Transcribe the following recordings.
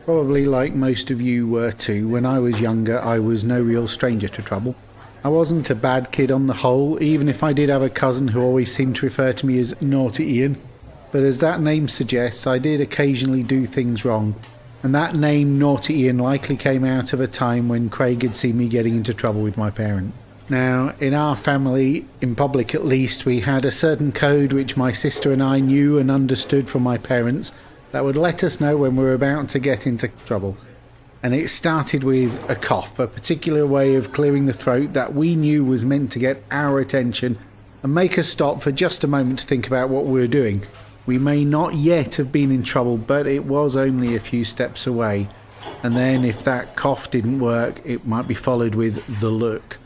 Probably like most of you were too, when I was younger I was no real stranger to trouble. I wasn't a bad kid on the whole, even if I did have a cousin who always seemed to refer to me as Naughty Ian. But as that name suggests, I did occasionally do things wrong, and that name Naughty Ian likely came out of a time when Craig had seen me getting into trouble with my parent. Now, in our family, in public at least, we had a certain code which my sister and I knew and understood from my parents that would let us know when we were about to get into trouble. And it started with a cough, a particular way of clearing the throat that we knew was meant to get our attention and make us stop for just a moment to think about what we were doing. We may not yet have been in trouble, but it was only a few steps away. And then if that cough didn't work, it might be followed with the look.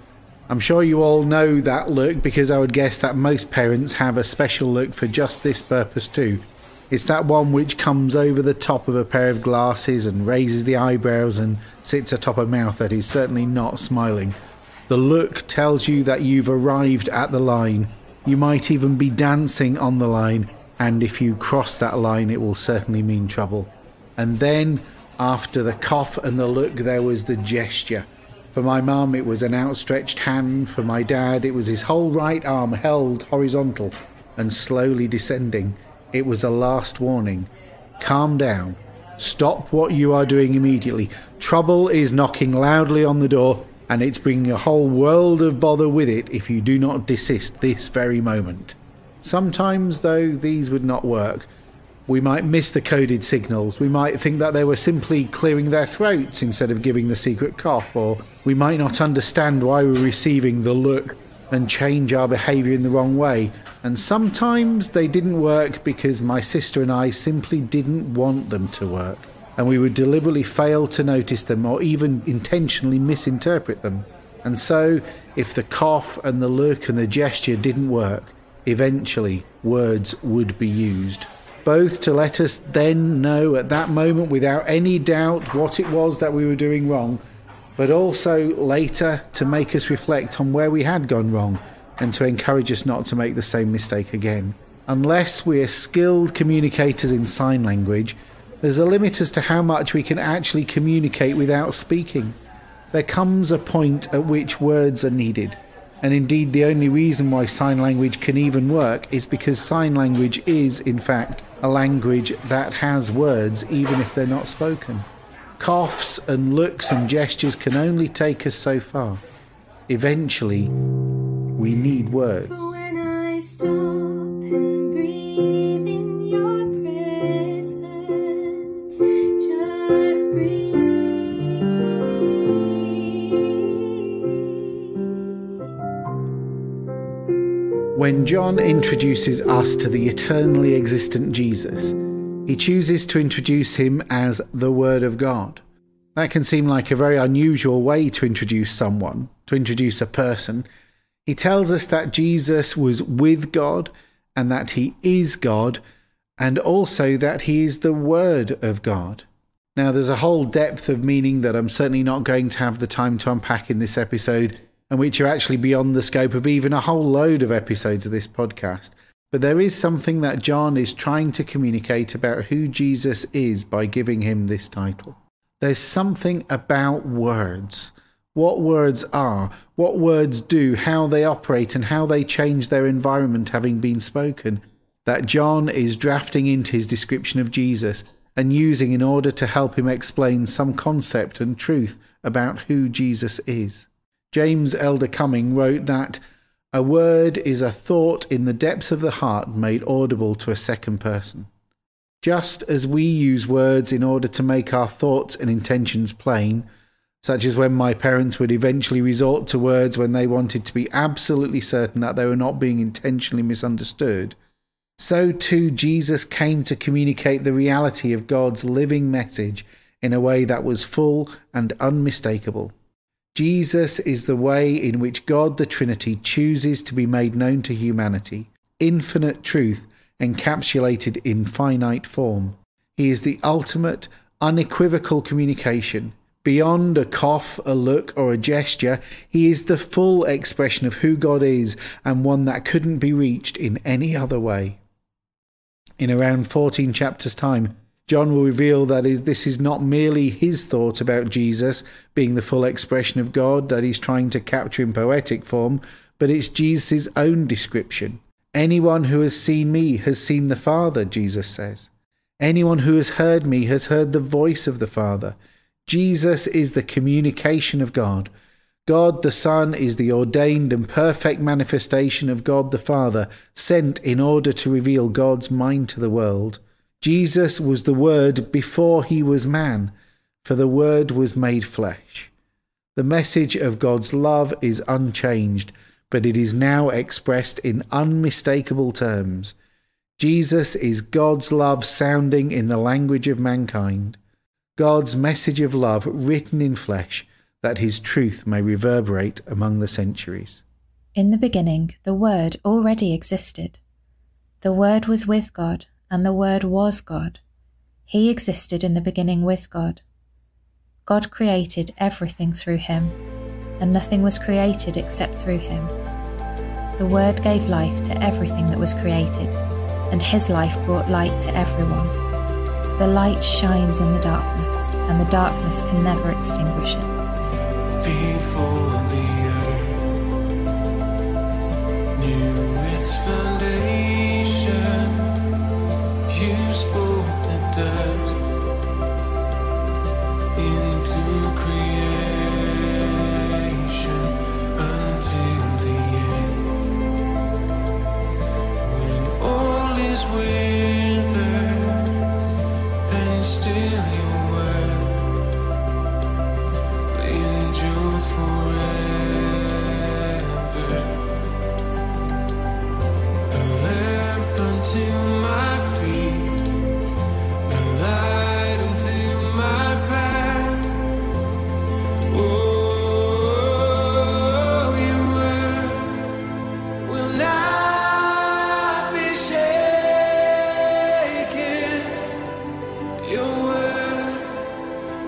I'm sure you all know that look, because I would guess that most parents have a special look for just this purpose too. It's that one which comes over the top of a pair of glasses and raises the eyebrows and sits atop a mouth that is certainly not smiling. The look tells you that you've arrived at the line. You might even be dancing on the line, and if you cross that line it will certainly mean trouble. And then, after the cough and the look, there was the gesture. For my mum it was an outstretched hand, for my dad it was his whole right arm held horizontal and slowly descending. It was a last warning. Calm down. Stop what you are doing immediately. Trouble is knocking loudly on the door, and it's bringing a whole world of bother with it if you do not desist this very moment. Sometimes, though, these would not work. We might miss the coded signals. We might think that they were simply clearing their throats instead of giving the secret cough, or we might not understand why we're receiving the look and change our behaviour in the wrong way. And sometimes they didn't work because my sister and I simply didn't want them to work, and we would deliberately fail to notice them or even intentionally misinterpret them. And so, if the cough and the look and the gesture didn't work, eventually words would be used, both to let us then know at that moment without any doubt what it was that we were doing wrong, but also later to make us reflect on where we had gone wrong and to encourage us not to make the same mistake again. Unless we are skilled communicators in sign language, there's a limit as to how much we can actually communicate without speaking. There comes a point at which words are needed, and indeed the only reason why sign language can even work is because sign language is, in fact, a language that has words even if they're not spoken. Coughs and looks and gestures can only take us so far. Eventually, we need words. When I stop and breathe in your presence, just breathe. When John introduces us to the eternally existent Jesus, he chooses to introduce him as the Word of God. That can seem like a very unusual way to introduce someone, to introduce a person. He tells us that Jesus was with God and that he is God, and also that he is the Word of God. Now, there's a whole depth of meaning that I'm certainly not going to have the time to unpack in this episode, and which are actually beyond the scope of even a whole load of episodes of this podcast. But there is something that John is trying to communicate about who Jesus is by giving him this title. There's something about words. What words are, what words do, how they operate, and how they change their environment having been spoken, that John is drafting into his description of Jesus and using in order to help him explain some concept and truth about who Jesus is. James Elder Cumming wrote that a word is a thought in the depths of the heart made audible to a second person. Just as we use words in order to make our thoughts and intentions plain, such as when my parents would eventually resort to words when they wanted to be absolutely certain that they were not being intentionally misunderstood, so too Jesus came to communicate the reality of God's living message in a way that was full and unmistakable. Jesus is the way in which God the Trinity chooses to be made known to humanity, infinite truth encapsulated in finite form. He is the ultimate, unequivocal communication. Beyond a cough, a look, or a gesture, he is the full expression of who God is, and one that couldn't be reached in any other way. In around 14 chapters' time, John will reveal that this is not merely his thought about Jesus being the full expression of God that he's trying to capture in poetic form, but it's Jesus' own description. Anyone who has seen me has seen the Father, Jesus says. Anyone who has heard me has heard the voice of the Father. Jesus is the communication of God. God the Son is the ordained and perfect manifestation of God the Father, sent in order to reveal God's mind to the world. Jesus was the Word before he was man, for the Word was made flesh. The message of God's love is unchanged, but it is now expressed in unmistakable terms. Jesus is God's love sounding in the language of mankind, God's message of love written in flesh, that his truth may reverberate among the centuries. In the beginning, the Word already existed. The Word was with God, and the Word was God. He existed in the beginning with God. God created everything through him, and nothing was created except through him. The Word gave life to everything that was created, and his life brought light to everyone. The light shines in the darkness, and the darkness can never extinguish it. Before the earth knew its foundation, you spoke the dust into creation until the end. When all is withered, then still your word endures forever. A lamp unto my feet, a light unto my path. Oh, your word will not be shaken. Your word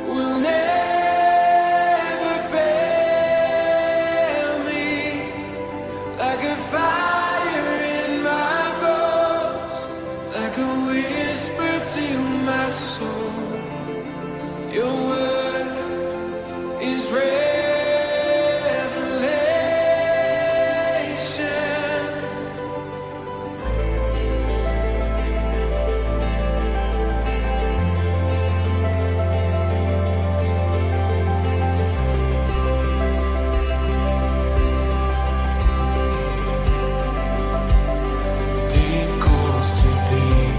will never fail me. Like a fire in my bones, like a whisper to my soul. Your word is revelation. Deep calls to deep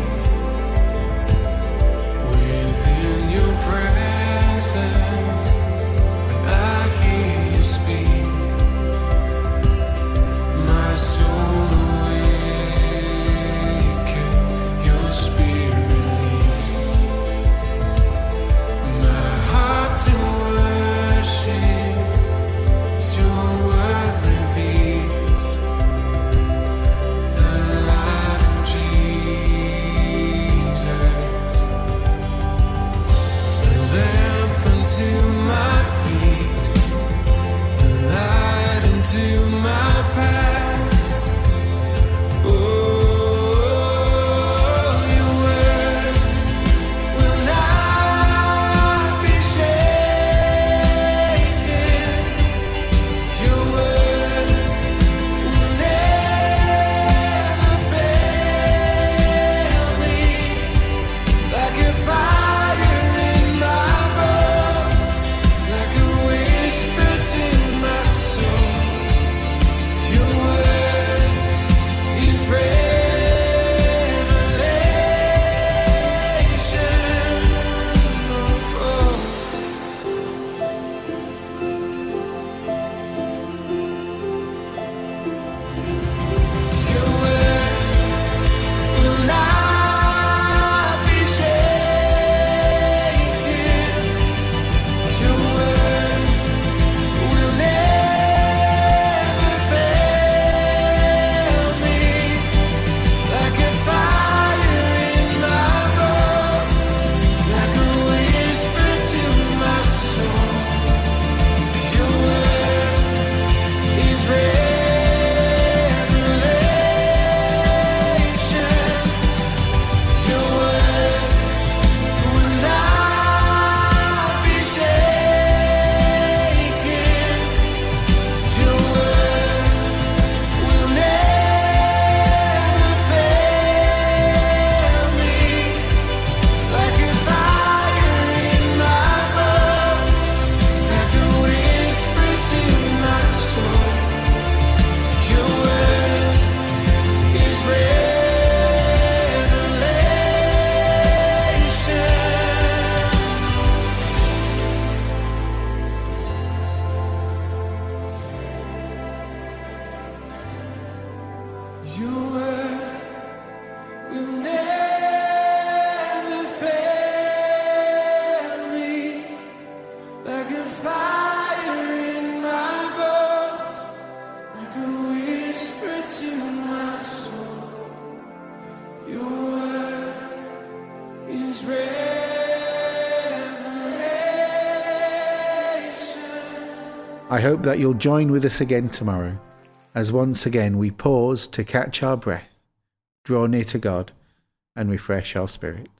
within your presence. I hope that you'll join with us again tomorrow, as once again we pause to catch our breath, draw near to God, and refresh our spirits.